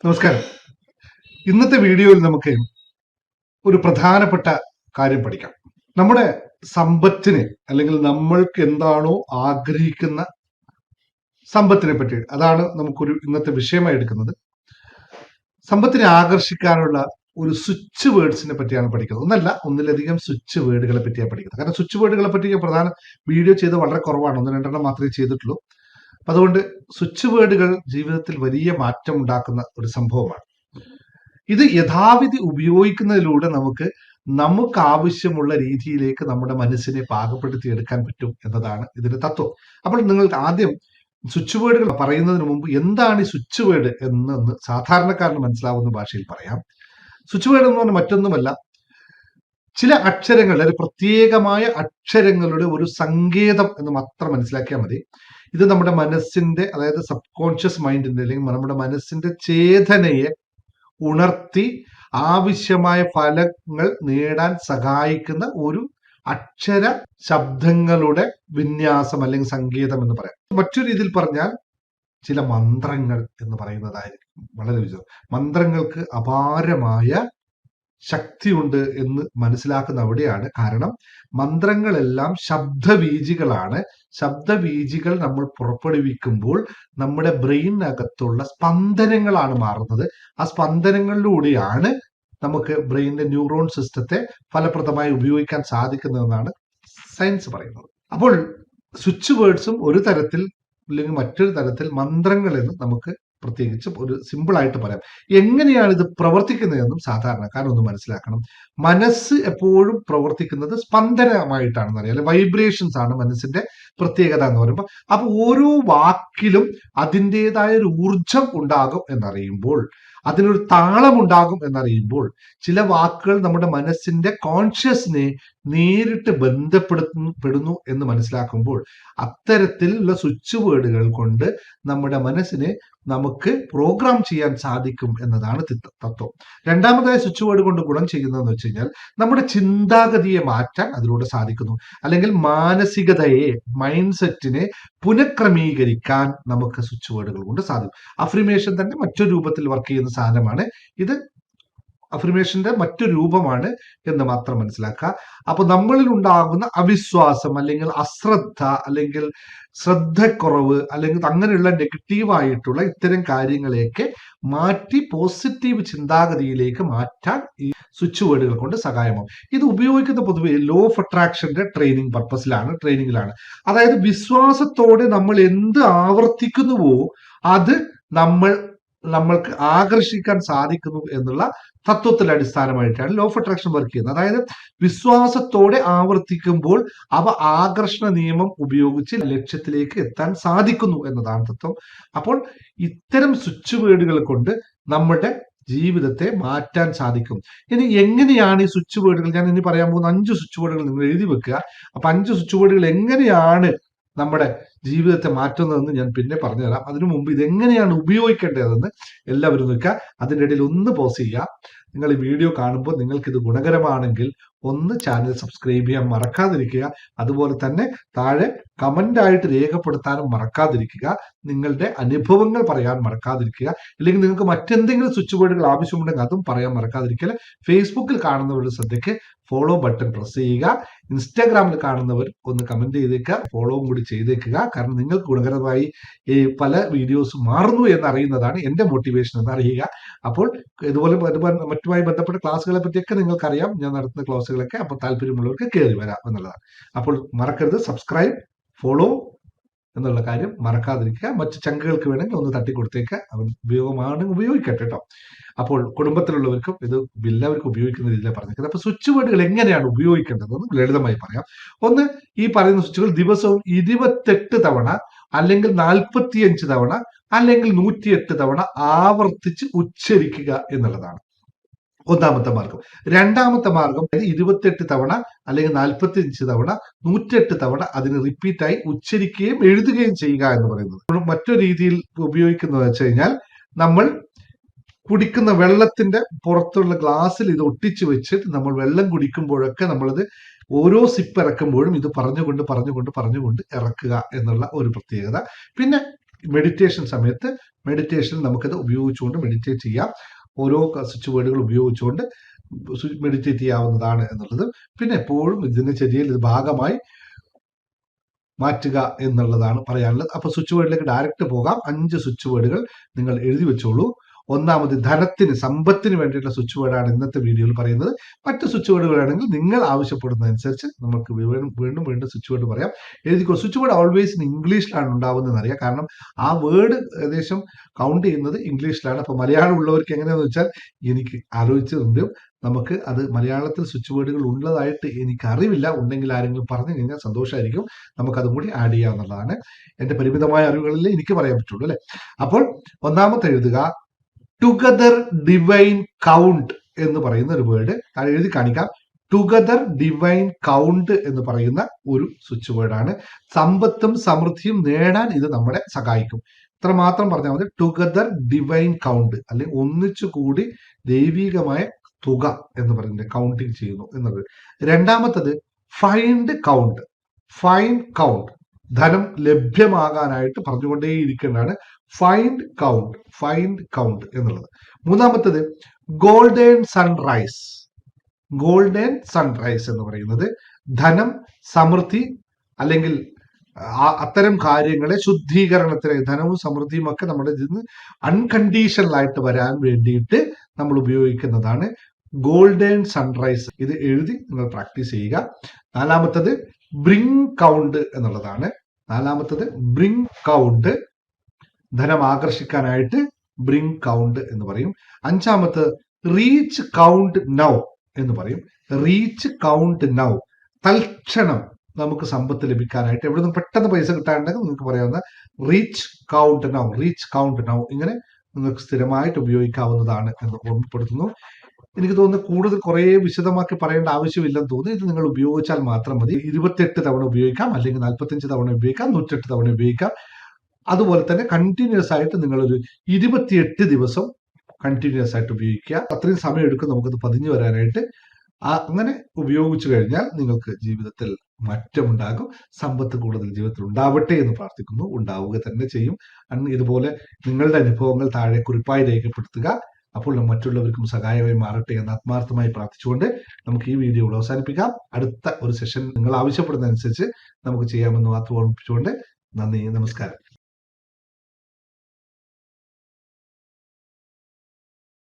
നമസ്കാരം. ഇന്നത്തെ വീഡിയോയിൽ നമുക്ക് ഒരു പ്രധാനപ്പെട്ട കാര്യം പഠിക്കാം. നമ്മുടെ സമ്പത്തിനെ അല്ലെങ്കിൽ നമ്മൾക്ക് എന്താണോ ആഗ്രഹിക്കുന്ന സമ്പത്തിനെ പറ്റി അതാണ് നമുക്കൊരു ഇന്നത്തെ വിഷയമായി എടുക്കുന്നത്. സമ്പത്തിനെ ആകർഷിക്കാനുള്ള ഒരു സ്വിച്ച് വേർഡ്സിനെ പറ്റിയാണ് പഠിക്കുന്നത്. ഒന്നിലധികം സ്വിച്ച് വേർഡുകളെ പറ്റിയാണ് പഠിക്കുന്നത്. കാരണം സ്വിച്ച് വേർഡുകളെ പറ്റി ഞാൻ പ്രധാന വീഡിയോ ചെയ്ത് വളരെ കുറവാണ്, 1-2 മാത്രമേ ചെയ്തിട്ടുള്ളൂ. അതുകൊണ്ട് സ്വിച്ച് വേർഡുകൾ ജീവിതത്തിൽ വലിയ മാറ്റം ഉണ്ടാക്കുന്ന ഒരു സംഭവമാണ്. ഇത് യഥാവിധി ഉപയോഗിക്കുന്നതിലൂടെ നമുക്ക് ആവശ്യമുള്ള രീതിയിലേക്ക് നമ്മുടെ മനസ്സിനെ പാകപ്പെടുത്തി എടുക്കാൻ പറ്റും എന്നതാണ് ഇതിന്റെ തത്വം. അപ്പോൾ നിങ്ങൾക്ക് ആദ്യം സ്വിച്ച് വേർഡുകൾ പറയുന്നതിന് മുമ്പ് എന്താണ് ഈ സ്വിച്ച് വേർഡ് എന്നൊന്ന് സാധാരണക്കാരന് മനസ്സിലാവുന്ന ഭാഷയിൽ പറയാം. സ്വിച്ച് വേർഡ് എന്ന് പറഞ്ഞാൽ മറ്റൊന്നുമല്ല, ചില അക്ഷരങ്ങൾ, ഒരു പ്രത്യേകമായ അക്ഷരങ്ങളുടെ ഒരു സങ്കേതം എന്ന് മാത്രം മനസ്സിലാക്കിയാൽ മതി. ഇത് നമ്മുടെ മനസ്സിന്റെ, അതായത് സബ് കോൺഷ്യസ് മൈൻഡിന്റെ അല്ലെങ്കിൽ നമ്മുടെ മനസ്സിന്റെ ചേതനയെ ഉണർത്തി ആവശ്യമായ ഫലങ്ങൾ നേടാൻ സഹായിക്കുന്ന ഒരു അക്ഷര ശബ്ദങ്ങളുടെ വിന്യാസം അല്ലെങ്കിൽ സങ്കേതം എന്ന് പറയാം. മറ്റൊരു രീതിയിൽ പറഞ്ഞാൽ ചില മന്ത്രങ്ങൾ എന്ന് പറയുന്നതായിരിക്കും വളരെ വിചാരം. മന്ത്രങ്ങൾക്ക് അപാരമായ ശക്തിയുണ്ട് എന്ന് മനസ്സിലാക്കുന്ന അവിടെയാണ്. കാരണം മന്ത്രങ്ങളെല്ലാം ശബ്ദബീജികളാണ്. ശബ്ദബീജികൾ നമ്മൾ പുറപ്പെടുവിക്കുമ്പോൾ നമ്മുടെ ബ്രെയിനകത്തുള്ള സ്പന്ദനങ്ങളാണ് മാറുന്നത്. ആ സ്പന്ദനങ്ങളിലൂടെയാണ് നമുക്ക് ബ്രെയിനിന്റെ ന്യൂറോൺ സിസ്റ്റത്തെ ഫലപ്രദമായി ഉപയോഗിക്കാൻ സാധിക്കുന്നതെന്നാണ് സയൻസ് പറയുന്നത്. അപ്പോൾ സ്വിച്ച് വേർഡ്സും ഒരു തരത്തിൽ അല്ലെങ്കിൽ മറ്റൊരു തരത്തിൽ മന്ത്രങ്ങൾ എന്ന് നമുക്ക് പ്രത്യേകിച്ച് ഒരു സിമ്പിൾ ആയിട്ട് പറയാം. എങ്ങനെയാണ് ഇത് പ്രവർത്തിക്കുന്നതെന്നും സാധാരണക്കാരൻ ഒന്ന് മനസ്സിലാക്കണം. മനസ്സ് എപ്പോഴും പ്രവർത്തിക്കുന്നത് സ്പന്ദനമായിട്ടാണെന്ന് അറിയാം, അല്ലെ വൈബ്രേഷൻസ് ആണ് മനസ്സിന്റെ പ്രത്യേകത എന്ന് പറയുമ്പോൾ. അപ്പൊ ഓരോ വാക്കിലും അതിൻ്റെതായ ഒരു ഊർജം ഉണ്ടാകും എന്നറിയുമ്പോൾ, അതിനൊരു താളം ഉണ്ടാകും എന്നറിയുമ്പോൾ, ചില വാക്കുകൾ നമ്മുടെ മനസ്സിന്റെ കോൺഷ്യസിനെ നേരിട്ട് ബന്ധപ്പെടുന്നു എന്ന് മനസ്സിലാക്കുമ്പോൾ, അത്തരത്തിലുള്ള സ്വിച്ച് വേർഡുകൾ കൊണ്ട് നമ്മുടെ മനസ്സിനെ നമുക്ക് പ്രോഗ്രാം ചെയ്യാൻ സാധിക്കും എന്നതാണ് തത്വം. രണ്ടാമതായ സ്വിച്ച് വേർഡ് കൊണ്ട് ഗുണം ചെയ്യുന്നതെന്ന് വെച്ച് കഴിഞ്ഞാൽ നമ്മുടെ ചിന്താഗതിയെ മാറ്റാൻ അതിലൂടെ സാധിക്കുന്നു. അല്ലെങ്കിൽ മാനസികതയെ, മൈൻഡ് സെറ്റിനെ പുനഃക്രമീകരിക്കാൻ നമുക്ക് സ്വിച്ച് വേർഡുകൾ കൊണ്ട് സാധിക്കും. അഫ്രിമേഷൻ തന്നെ മറ്റൊരു രൂപത്തിൽ വർക്ക് ചെയ്യുന്ന സാധനമാണ് ഇത്. അഫർമേഷന്റെ മറ്റൊരു രൂപമാണ് എന്ന് മാത്രം മനസ്സിലാക്കുക. അപ്പൊ നമ്മളിൽ ഉണ്ടാകുന്ന അവിശ്വാസം അല്ലെങ്കിൽ അശ്രദ്ധ അല്ലെങ്കിൽ ശ്രദ്ധക്കുറവ് അല്ലെങ്കിൽ അങ്ങനെയുള്ള നെഗറ്റീവായിട്ടുള്ള ഇത്തരം കാര്യങ്ങളെയൊക്കെ മാറ്റി പോസിറ്റീവ് ചിന്താഗതിയിലേക്ക് മാറ്റാൻ ഈ സ്വിച്ച് വേർഡുകൾ കൊണ്ട് സഹായമാവും. ഇത് ഉപയോഗിക്കുന്ന പൊതുവെ ലോ ഓഫ് അട്രാക്ഷന്റെ ട്രെയിനിങ്ങിലാണ്. അതായത് വിശ്വാസത്തോടെ നമ്മൾ എന്ത് ആവർത്തിക്കുന്നുവോ അത് നമ്മൾക്ക് ആകർഷിക്കാൻ സാധിക്കുന്നു എന്നുള്ള തത്വത്തിൽ അടിസ്ഥാനമായിട്ടാണ് ലോ ഓഫ് അട്രാക്ഷൻ വർക്ക് ചെയ്യുന്നത്. അതായത് വിശ്വാസത്തോടെ ആവർത്തിക്കുമ്പോൾ അവ ആകർഷണ നിയമം ഉപയോഗിച്ച് ലക്ഷ്യത്തിലേക്ക് എത്താൻ സാധിക്കുന്നു എന്നതാണ് തത്വം. അപ്പോൾ ഇത്തരം സ്വിച്ച് വേർഡുകൾ കൊണ്ട് നമ്മുടെ ജീവിതത്തെ മാറ്റാൻ സാധിക്കും. ഇനി എങ്ങനെയാണ് ഈ സ്വിച്ച് വേർഡുകൾ, ഞാൻ ഇനി പറയാൻ പോകുന്ന 5 സ്വിച്ച് വേർഡുകൾ നിങ്ങൾ എഴുതി വെക്കുക. അപ്പൊ 5 സ്വിച്ച് വേർഡുകൾ എങ്ങനെയാണ് നമ്മുടെ ജീവിതത്തെ മാറ്റുന്നതെന്ന് ഞാൻ പിന്നെ പറഞ്ഞുതരാം. അതിനു മുമ്പ് ഇതെങ്ങനെയാണ് ഉപയോഗിക്കേണ്ടതെന്ന് എല്ലാവരും നിൽക്കുക. അതിൻ്റെ ഇടയിൽ ഒന്ന് പോസ് ചെയ്യുക. നിങ്ങൾ ഈ വീഡിയോ കാണുമ്പോൾ നിങ്ങൾക്ക് ഇത് ഗുണകരമാണെങ്കിൽ ഒന്ന് ചാനൽ സബ്സ്ക്രൈബ് ചെയ്യാൻ മറക്കാതിരിക്കുക. അതുപോലെ തന്നെ താഴെ കമന്റ് ആയിട്ട് രേഖപ്പെടുത്താനും മറക്കാതിരിക്കുക. നിങ്ങളുടെ അനുഭവങ്ങൾ പറയാൻ മറക്കാതിരിക്കുക. അല്ലെങ്കിൽ നിങ്ങൾക്ക് മറ്റെന്തെങ്കിലും സ്വിച്ച് വേർഡുകൾ ആവശ്യമുണ്ടെങ്കിൽ അതും പറയാൻ മറക്കാതിരിക്കുക. ഫേസ്ബുക്കിൽ കാണുന്നവരുടെ ശ്രദ്ധയ്ക്ക് ഫോളോ ബട്ടൺ പ്രസ് ചെയ്യുക. ഇൻസ്റ്റാഗ്രാമിൽ കാണുന്നവർ ഒന്ന് കമന്റ് ചെയ്തേക്കുക, ഫോളോവും കൂടി ചെയ്തേക്കുക. കാരണം നിങ്ങൾക്ക് ഗുണകരമായി പല വീഡിയോസ് മാറുന്നു എന്നറിയുന്നതാണ് എന്റെ മോട്ടിവേഷൻ എന്നറിയുക. അപ്പോൾ ഇതുപോലെ മറ്റുമായി ബന്ധപ്പെട്ട ക്ലാസ്സുകളെ പറ്റിയൊക്കെ നിങ്ങൾക്കറിയാം, ഞാൻ നടത്തുന്ന ക്ലാസ്സുകളൊക്കെ. അപ്പോൾ താല്പര്യമുള്ളവർക്ക് കയറി വരാം എന്നുള്ളതാണ്. അപ്പോൾ മറക്കരുത്, സബ്സ്ക്രൈബ്, ഫോളോ എന്നുള്ള കാര്യം മറക്കാതിരിക്കുക. മറ്റു ചങ്കുകൾക്ക് വേണമെങ്കിൽ ഒന്ന് തട്ടിക്കൊടുത്തേക്ക്, അവൻ ഉപയോഗിക്കട്ടെ കേട്ടോ. അപ്പോൾ കുടുംബത്തിലുള്ളവർക്കും ഇത് എല്ലാവർക്കും ഉപയോഗിക്കുന്ന രീതിയിലാണ് പറഞ്ഞിരിക്കുന്നത്. അപ്പൊ സ്വിച്ച് വേർഡുകൾ എങ്ങനെയാണ് ഉപയോഗിക്കേണ്ടതെന്ന് ലളിതമായി പറയാം. ഒന്ന്, ഈ പറയുന്ന സ്വിച്ചുകൾ ദിവസവും 28 തവണ അല്ലെങ്കിൽ 45 തവണ അല്ലെങ്കിൽ 108 തവണ ആവർത്തിച്ച് ഉച്ചരിക്കുക എന്നുള്ളതാണ് ഒന്നാമത്തെ മാർഗം. രണ്ടാമത്തെ മാർഗം 28 തവണ അല്ലെങ്കിൽ 45 തവണ 108 തവണ അതിന് റിപ്പീറ്റായി ഉച്ചരിക്കുകയും എഴുതുകയും ചെയ്യുക എന്ന് പറയുന്നത്. മറ്റൊരു രീതിയിൽ ഉപയോഗിക്കുന്നത് വെച്ച് കഴിഞ്ഞാൽ, നമ്മൾ കുടിക്കുന്ന വെള്ളത്തിന്റെ പുറത്തുള്ള ഗ്ലാസ്സിൽ ഇത് ഒട്ടിച്ചു വെച്ചിട്ട് നമ്മൾ വെള്ളം കുടിക്കുമ്പോഴൊക്കെ നമ്മളിത് ഓരോ സിപ്പ് ഇറക്കുമ്പോഴും ഇത് പറഞ്ഞുകൊണ്ട് ഇറക്കുക എന്നുള്ള ഒരു പ്രത്യേകത. പിന്നെ മെഡിറ്റേഷൻ സമയത്ത് മെഡിറ്റേഷൻ നമുക്കത് ഉപയോഗിച്ചുകൊണ്ട് മെഡിറ്റേറ്റ് ചെയ്യാം. ഓരോ സ്വിച്ച് വേർഡുകൾ ഉപയോഗിച്ചുകൊണ്ട് മെഡിറ്റേറ്റ് ചെയ്യാവുന്നതാണ് എന്നുള്ളത്. പിന്നെ എപ്പോഴും ദിനചര്യയിൽ ഇത് ഭാഗമായി മാറ്റുക എന്നുള്ളതാണ് പറയാനുള്ളത്. അപ്പൊ സ്വിച്ച് വേർഡിലേക്ക് ഡയറക്റ്റ് പോകാം. 5 സ്വിച്ച് വേർഡുകൾ നിങ്ങൾ എഴുതി വെച്ചോളൂ. ഒന്നാമത് ധനത്തിന്, സമ്പത്തിന് വേണ്ടിയിട്ടുള്ള സ്വിച്ച് വേർഡാണ് ഇന്നത്തെ വീഡിയോയിൽ പറയുന്നത്. മറ്റു സ്വിച്ച് വേർഡുകളാണെങ്കിൽ നിങ്ങൾ ആവശ്യപ്പെടുന്നതനുസരിച്ച് നമുക്ക് വീണ്ടും സ്വിച്ച് വേർഡ് പറയാം. എഴുതിക്കോ. സ്വിച്ച് വേർഡ് ഓൾവേസ് ഇംഗ്ലീഷിലാണ് ഉണ്ടാവുന്നതെന്ന് അറിയാം. കാരണം ആ വേർഡ് ഏകദേശം കൗണ്ട് ചെയ്യുന്നത് ഇംഗ്ലീഷിലാണ്. അപ്പൊ മലയാളം ഉള്ളവർക്ക് എങ്ങനെയാണെന്ന് വെച്ചാൽ എനിക്ക് ആലോചിച്ചിട്ടുണ്ട്. നമുക്ക് അത് മലയാളത്തിൽ സ്വിച്ച് വേർഡുകൾ ഉള്ളതായിട്ട് എനിക്ക് അറിവില്ല. ഉണ്ടെങ്കിൽ ആരെങ്കിലും പറഞ്ഞു കഴിഞ്ഞാൽ സന്തോഷമായിരിക്കും. നമുക്കതും കൂടി ആഡ് ചെയ്യാവുന്നതാണ്. എന്റെ പരിമിതമായ അറിവുകളിൽ എനിക്ക് പറയാൻ പറ്റുള്ളൂ അല്ലെ. അപ്പോൾ ഒന്നാമത്തെ എഴുതുക ടുഗദർ ഡിവൈൻ കൗണ്ട് എന്ന് പറയുന്ന ഒരു വേർഡ് താഴെ എഴുതി കാണിക്കാം. ടുഗദർ ഡിവൈൻ കൗണ്ട് എന്ന് പറയുന്ന ഒരു സ്വിച്ച് വേർഡാണ്. സമ്പത്തും സമൃദ്ധിയും നേടാൻ ഇത് നമ്മളെ സഹായിക്കും. ഇത്ര മാത്രം പറഞ്ഞാൽ മതി. ടുഗദർ ഡിവൈൻ കൗണ്ട്, അല്ലെങ്കിൽ ഒന്നിച്ചുകൂടി ദൈവികമായ തുക എന്ന് പറയുന്നത് കൗണ്ടിങ് ചെയ്യുന്നു എന്നത്. രണ്ടാമത്തത് ഫൈൻഡ് കൗണ്ട്. ഫൈൻഡ് കൗണ്ട്, ധനം ലഭ്യമാകാനായിട്ട് പറഞ്ഞുകൊണ്ടേയിരിക്കേണ്ടതാണ്. ഫൈൻഡ് കൗണ്ട്, ഫൈൻഡ് കൗണ്ട് എന്നുള്ളത്. മൂന്നാമത്തത് ഗോൾഡൻ സൺറൈസ്. ഗോൾഡൻ സൺറൈസ് എന്ന് പറയുന്നത് ധനം, സമൃദ്ധി അല്ലെങ്കിൽ അത്തരം കാര്യങ്ങളെ ശുദ്ധീകരണത്തിന്, ധനവും സമൃദ്ധിയും ഒക്കെ നമ്മുടെ ഇതിന് അൺകണ്ടീഷണൽ ആയിട്ട് വരാൻ വേണ്ടിയിട്ട് നമ്മൾ ഉപയോഗിക്കുന്നതാണ് ഗോൾഡൻ സൺറൈസ്. ഇത് എഴുതി നിങ്ങൾ പ്രാക്ടീസ് ചെയ്യുക. നാലാമത്തത് ബ്രിങ് കൗണ്ട് എന്നുള്ളതാണ്. നാലാമത്തത് ബ്രിങ് കൗണ്ട്, ധനം ആകർഷിക്കാനായിട്ട് ബ്രിങ് കൗണ്ട് എന്ന് പറയും. അഞ്ചാമത് റീച്ച് കൗണ്ട് നൗ എന്ന് പറയും. റീച്ച് കൗണ്ട് നൗ, തൽക്ഷണം നമുക്ക് സമ്പത്ത് ലഭിക്കാനായിട്ട്, എവിടെ നിന്ന് പെട്ടെന്ന് പൈസ കിട്ടാനുണ്ടെങ്കിൽ നിങ്ങൾക്ക് പറയാവുന്ന reach count now, reach count now. ഇങ്ങനെ നിങ്ങൾക്ക് സ്ഥിരമായിട്ട് ഉപയോഗിക്കാവുന്നതാണ് എന്ന് ഓർമ്മപ്പെടുത്തുന്നു. എനിക്ക് തോന്നുന്നു കൂടുതൽ കുറെ വിശദമാക്കി പറയേണ്ട ആവശ്യമില്ലെന്ന് തോന്നുന്നു. ഇത് നിങ്ങൾ ഉപയോഗിച്ചാൽ മാത്രം മതി. 28 തവണ ഉപയോഗിക്കാം, അല്ലെങ്കിൽ 45 തവണ ഉപയോഗിക്കാം, 108 തവണ ഉപയോഗിക്കാം. അതുപോലെ തന്നെ കണ്ടിന്യൂസ് ആയിട്ട് നിങ്ങളൊരു 28 ദിവസം കണ്ടിന്യൂസ് ആയിട്ട് ഉപയോഗിക്കുക. അത്രയും സമയം എടുക്കും നമുക്കത് പതിഞ്ഞു വരാനായിട്ട്. അങ്ങനെ ഉപയോഗിച്ചു കഴിഞ്ഞാൽ നിങ്ങൾക്ക് ജീവിതത്തിൽ മാറ്റമുണ്ടാകും. സമ്പത്ത് കൂടുതൽ ജീവിതത്തിൽ ഉണ്ടാവട്ടെ എന്ന് പ്രാർത്ഥിക്കുന്നു. ഉണ്ടാവുക തന്നെ ചെയ്യും. ഇതുപോലെ നിങ്ങളുടെ അനുഭവങ്ങൾ താഴെ കുറിപ്പായി രേഖപ്പെടുത്തുക. അപ്പോൾ മറ്റുള്ളവർക്കും സഹായമായി മാറട്ടെ എന്ന് ആത്മാർത്ഥമായി പ്രാർത്ഥിച്ചുകൊണ്ട് നമുക്ക് ഈ വീഡിയോ അവസാനിപ്പിക്കാം. അടുത്ത ഒരു സെഷൻ നിങ്ങൾ ആവശ്യപ്പെടുന്നതനുസരിച്ച് നമുക്ക് ചെയ്യാമെന്ന് മാത്രം ഓർമ്മിപ്പിച്ചുകൊണ്ട് നന്ദി, നമസ്കാരം.